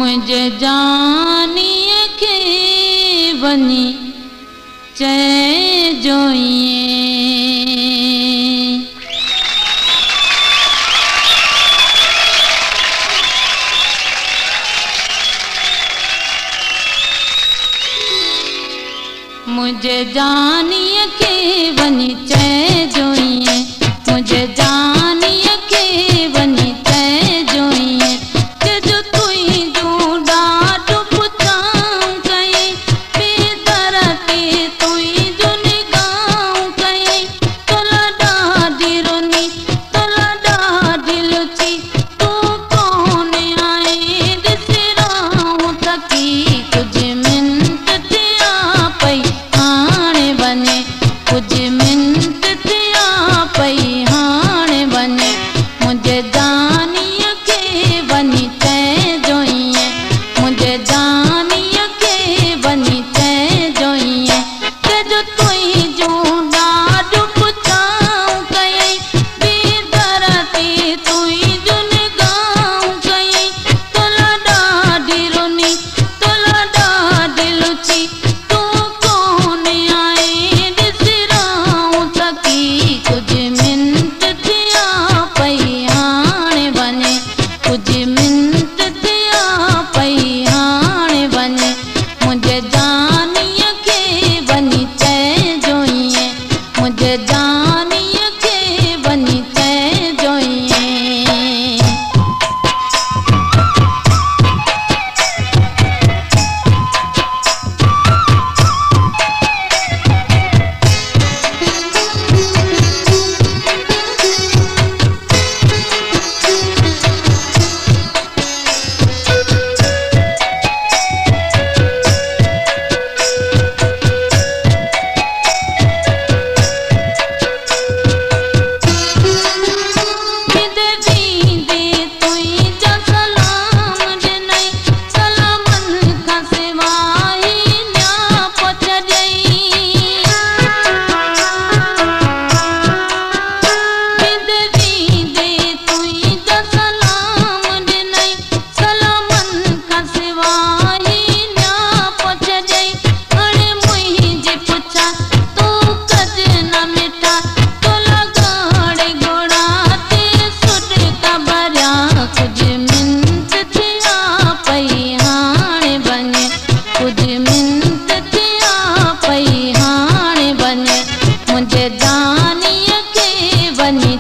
मुझे जानिए के बनी चै जोइए। मुझे जानिए के बनी चै जोइए, मुझे जानिए के बनी चै जोइए। के जो तुई जो डाट पुछाऊं कहीं बेदरती तुई जो निगाऊं कहीं। तोला डाडी रोनी तोला डाडी लुची तू कौन आए दिसराऊं तकी। कुछ मिनट थिया पई हाणे बने, कुछ मिनट थिया पई हाणे बने। मुझे जानिए के बनी चै जोइए, मुझे जानिए के बनी चै जोइए। के जो तुई जो डाड पुछाऊं कहीं बेदरती तुई जो निगाऊं कहीं। तोला डाडी रोनी तोला डाडी लुची तू कौन आए दिसराऊं तकी। कुछ मिनट थिया पई हाणे बने, कुछ मिनट थिया पई हाणे बने। मुझे जानिए के बनी चै जोइए, मुझे जानिए के बनी चै जोइए। विदे वींदे तुई जा सलाम ॾिनई, सलामन खां सिवाइ न्या पुछ ॾियई। विदे वींदे तुई जा सलाम ॾिनई, सलामन खां सिवाइ न्या पुछ ॾियई। हाणे मुंहिंजी पुछा तू कज न मिटा, तोला गाड़े घोड़ा ते सुट का भरिया। कुछ मिनट थिया पई हाणे बने, कुछ मिनट थिया पई हाणे बने। मुझे जानिए के बनी